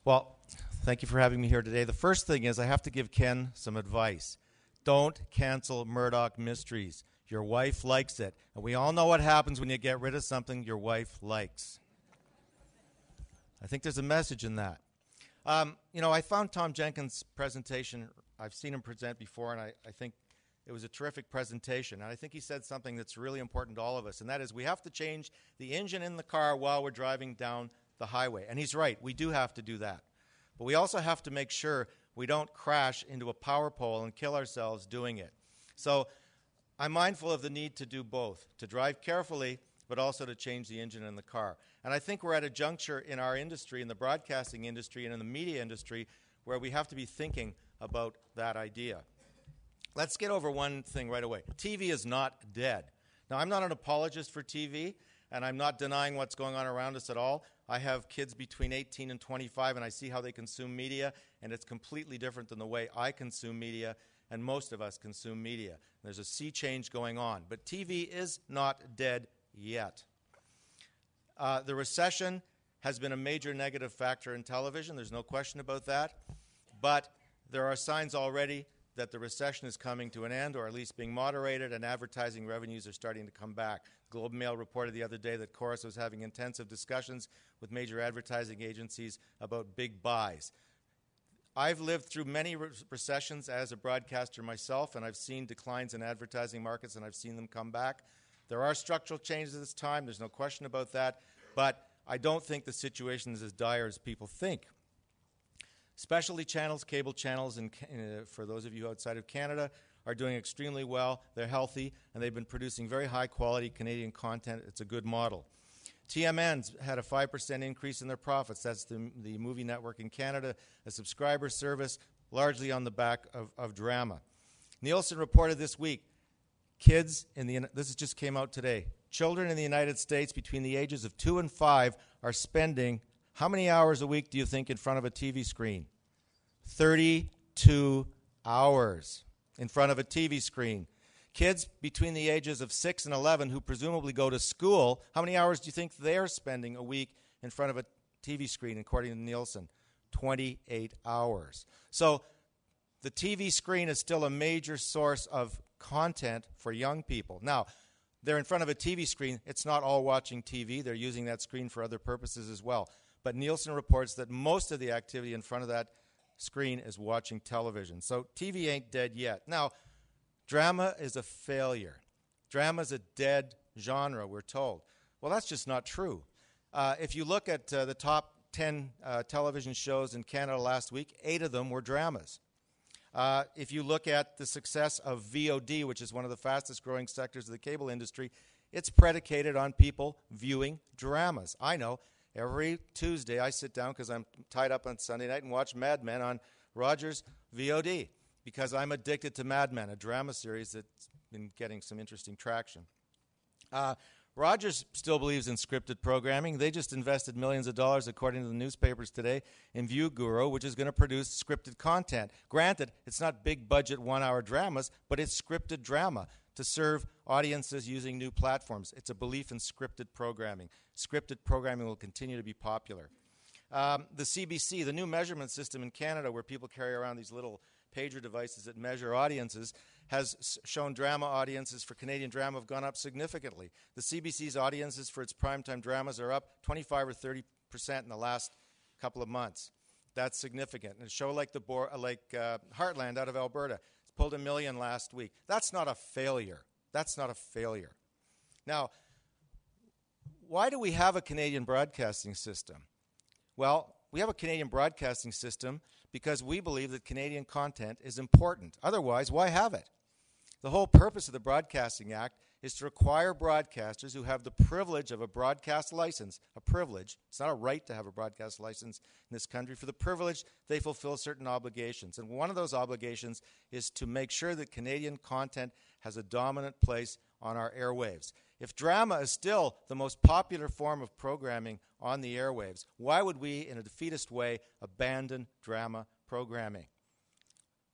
Well, thank you for having me here today. The first thing is I have to give Ken some advice. Don't cancel Murdoch Mysteries. Your wife likes it. And we all know what happens when you get rid of something your wife likes. I think there's a message in that. I found Tom Jenkins' presentation. I've seen him present before, and I think it was a terrific presentation. And I think he said something that's really important to all of us, and that is we have to change the engine in the car while we're driving down the highway. And he's right. We do have to do that. But we also have to make sure we don't crash into a power pole and kill ourselves doing it. So I'm mindful of the need to do both, to drive carefully, but also to change the engine in the car. And I think we're at a juncture in our industry, in the broadcasting industry and in the media industry, where we have to be thinking about that idea. Let's get over one thing right away. TV is not dead. Now, I'm not an apologist for TV, and I'm not denying what's going on around us at all. I have kids between 18 and 25, and I see how they consume media, and it's completely different than the way I consume media, and most of us consume media. There's a sea change going on. But TV is not dead yet. The recession has been a major negative factor in television. There's no question about that. But there are signs already that the recession is coming to an end, or at least being moderated, and advertising revenues are starting to come back. Globe and Mail reported the other day that Chorus was having intensive discussions with major advertising agencies about big buys. I've lived through many recessions as a broadcaster myself, and I've seen declines in advertising markets, and I've seen them come back. There are structural changes this time. There's no question about that. But I don't think the situation is as dire as people think. Specialty channels, cable channels, and for those of you outside of Canada, are doing extremely well. They're healthy, and they've been producing very high-quality Canadian content. It's a good model. TMN's had a 5% increase in their profits. That's the movie network in Canada, a subscriber service, largely on the back of drama. Nielsen reported this week, this just came out today, children in the United States between the ages of 2 and 5 are spending how many hours a week do you think in front of a TV screen? 32 hours in front of a TV screen. Kids between the ages of 6 and 11 who presumably go to school, how many hours do you think they're spending a week in front of a TV screen, according to Nielsen? 28 hours. So the TV screen is still a major source of content for young people. Now, they're in front of a TV screen. It's not all watching TV. They're using that screen for other purposes as well. But Nielsen reports that most of the activity in front of that screen is watching television. So TV ain't dead yet. Now, drama is a failure. Drama is a dead genre, we're told. Well, that's just not true. If you look at the top 10 television shows in Canada last week, 8 of them were dramas. If you look at the success of VOD, which is one of the fastest growing sectors of the cable industry, it's predicated on people viewing dramas. I know. Every Tuesday I sit down because I'm tied up on Sunday night and watch Mad Men on Rogers VOD because I'm addicted to Mad Men, a drama series that's been getting some interesting traction. Rogers still believes in scripted programming. They just invested millions of dollars, according to the newspapers today, in View Guru, which is going to produce scripted content. Granted, it's not big-budget one-hour dramas, but it's scripted drama to serve audiences using new platforms. It's a belief in scripted programming. Scripted programming will continue to be popular. The CBC, the new measurement system in Canada where people carry around these little pager devices that measure audiences, has shown drama audiences for Canadian drama have gone up significantly. The CBC's audiences for its primetime dramas are up 25 or 30% in the last couple of months. That's significant. And a show like Heartland out of Alberta pulled 1 million last week. That's not a failure. That's not a failure. Now, why do we have a Canadian broadcasting system? Well, we have a Canadian broadcasting system because we believe that Canadian content is important. Otherwise, why have it? The whole purpose of the Broadcasting Act is to require broadcasters who have the privilege of a broadcast license, a privilege, it's not a right to have a broadcast license in this country, for the privilege they fulfill certain obligations. And one of those obligations is to make sure that Canadian content has a dominant place on our airwaves. If drama is still the most popular form of programming on the airwaves, why would we, in a defeatist way, abandon drama programming?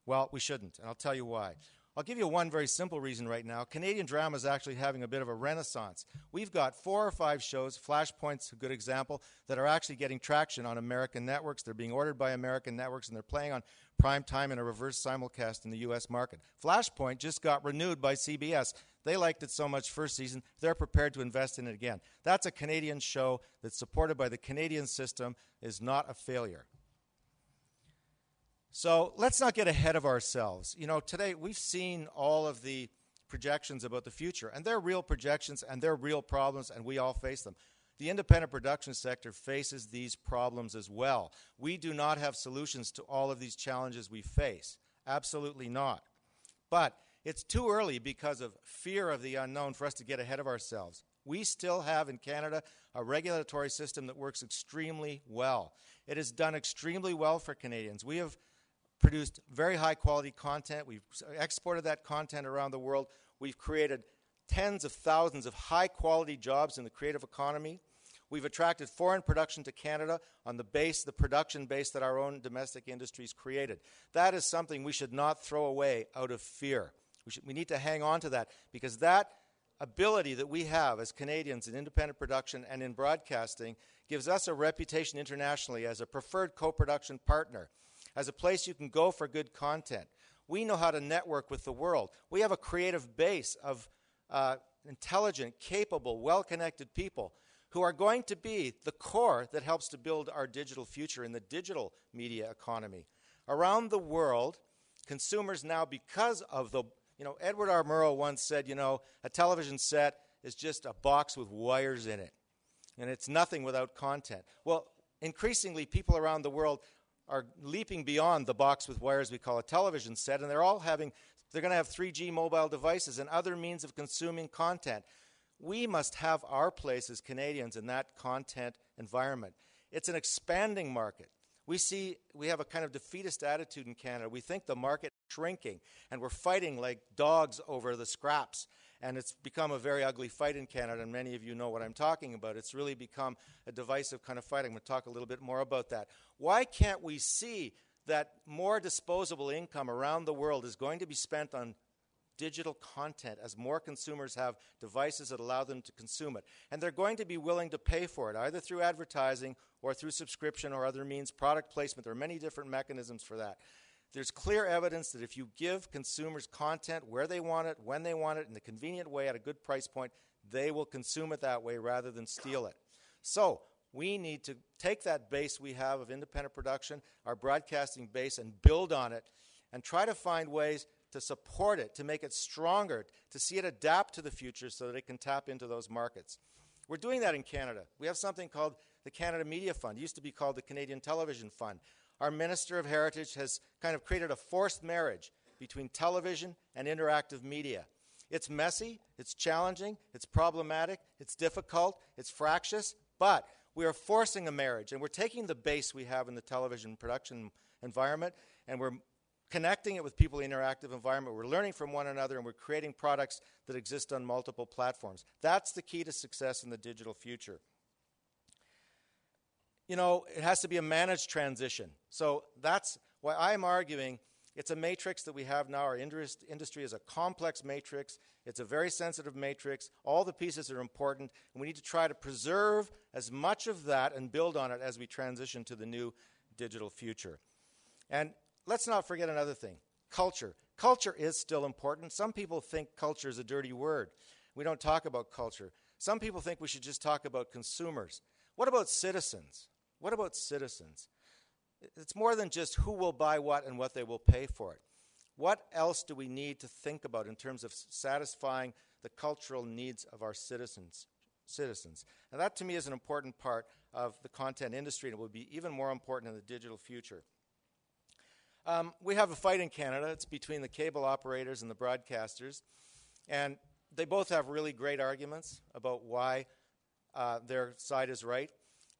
Well, we shouldn't, and I'll tell you why. I'll give you one very simple reason right now. Canadian drama is actually having a bit of a renaissance. We've got 4 or 5 shows, Flashpoint's a good example, that are actually getting traction on American networks. They're being ordered by American networks, and they're playing on prime time in a reverse simulcast in the U.S. market. Flashpoint just got renewed by CBS. They liked it so much first season, they're prepared to invest in it again. That's a Canadian show that's supported by the Canadian system, is not a failure. So let's not get ahead of ourselves. You know, today we've seen all of the projections about the future, and they're real projections and they're real problems, and we all face them. The independent production sector faces these problems as well. We do not have solutions to all of these challenges we face. Absolutely not. But it's too early because of fear of the unknown for us to get ahead of ourselves. We still have in Canada a regulatory system that works extremely well. It has done extremely well for Canadians. We have produced very high quality content. We've exported that content around the world. We've created tens of thousands of high quality jobs in the creative economy. We've attracted foreign production to Canada on the production base that our own domestic industries created. That is something we should not throw away out of fear. We need to hang on to that, because that ability that we have as Canadians in independent production and in broadcasting gives us a reputation internationally as a preferred co-production partner, as a place you can go for good content. We know how to network with the world. We have a creative base of intelligent, capable, well-connected people who are going to be the core that helps to build our digital future in the digital media economy. Around the world, consumers now, because of the, Edward R. Murrow once said, a television set is just a box with wires in it, and it's nothing without content. Well, increasingly, people around the world are leaping beyond the box with wires we call a television set, and they're going to have 3G mobile devices and other means of consuming content. We must have our place as Canadians in that content environment. It's an expanding market. We have a kind of defeatist attitude in Canada. We think the market is shrinking, and we're fighting like dogs over the scraps. And it's become a very ugly fight in Canada, and many of you know what I'm talking about. It's really become a divisive kind of fight. I'm going to talk a little bit more about that. Why can't we see that more disposable income around the world is going to be spent on digital content as more consumers have devices that allow them to consume it? And they're going to be willing to pay for it, either through advertising or through subscription or other means, product placement. There are many different mechanisms for that. There's clear evidence that if you give consumers content where they want it, when they want it, in a convenient way at a good price point, they will consume it that way rather than steal it. So we need to take that base we have of independent production, our broadcasting base, and build on it and try to find ways to support it, to make it stronger, to see it adapt to the future so that it can tap into those markets. We're doing that in Canada. We have something called the Canada Media Fund. It used to be called the Canadian Television Fund. Our Minister of Heritage has kind of created a forced marriage between television and interactive media. It's messy, it's challenging, it's problematic, it's difficult, it's fractious, but we are forcing a marriage, and we're taking the base we have in the television production environment, and we're connecting it with people in the interactive environment. We're learning from one another, and we're creating products that exist on multiple platforms. That's the key to success in the digital future. It has to be a managed transition. So that's why I'm arguing it's a matrix that we have now. Our industry is a complex matrix. It's a very sensitive matrix. All the pieces are important, and we need to try to preserve as much of that and build on it as we transition to the new digital future. And let's not forget another thing, culture. Culture is still important. Some people think culture is a dirty word. We don't talk about culture. Some people think we should just talk about consumers. What about citizens? What about citizens? It's more than just who will buy what and what they will pay for it. What else do we need to think about in terms of satisfying the cultural needs of our citizens? And that, to me, is an important part of the content industry, and it will be even more important in the digital future. We have a fight in Canada. It's between the cable operators and the broadcasters, and they both have really great arguments about why their side is right.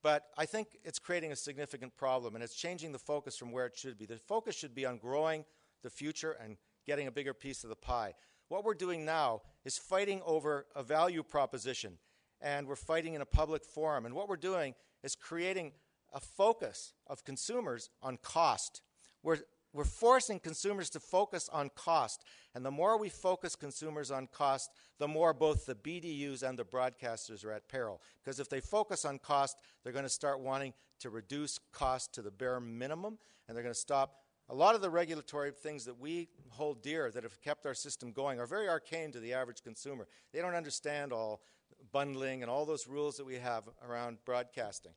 But I think it's creating a significant problem, and it's changing the focus from where it should be. The focus should be on growing the future and getting a bigger piece of the pie. What we're doing now is fighting over a value proposition, and we're fighting in a public forum. And what we're doing is creating a focus of consumers on cost. We're we're forcing consumers to focus on cost. And the more we focus consumers on cost, the more both the BDUs and the broadcasters are at peril. Because if they focus on cost, they're going to start wanting to reduce cost to the bare minimum, and they're going to stop. A lot of the regulatory things that we hold dear that have kept our system going are very arcane to the average consumer. They don't understand all bundling and all those rules that we have around broadcasting.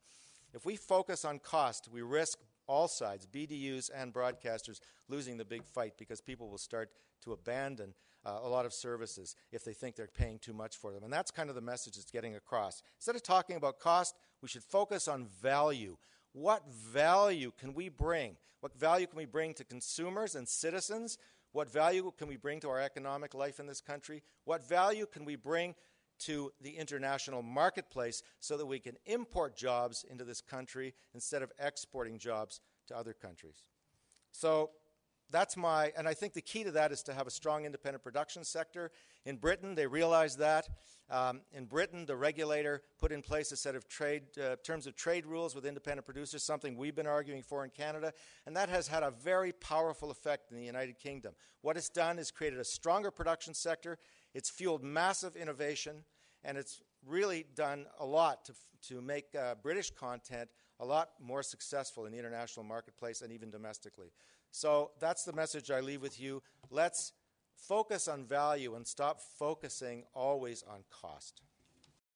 If we focus on cost, we risk all sides, BDUs and broadcasters, losing the big fight because people will start to abandon a lot of services if they think they're paying too much for them. And that's kind of the message that's getting across. Instead of talking about cost, we should focus on value. What value can we bring? What value can we bring to consumers and citizens? What value can we bring to our economic life in this country? What value can we bring to the international marketplace so that we can import jobs into this country instead of exporting jobs to other countries? So that's and I think the key to that is to have a strong independent production sector. In Britain, they realized that. In Britain, the regulator put in place a set of terms of trade rules with independent producers, something we've been arguing for in Canada, and that has had a very powerful effect in the United Kingdom. What it's done is created a stronger production sector. It's fueled massive innovation, and it's really done a lot to make British content a lot more successful in the international marketplace and even domestically. So that's the message I leave with you. Let's focus on value and stop focusing always on cost.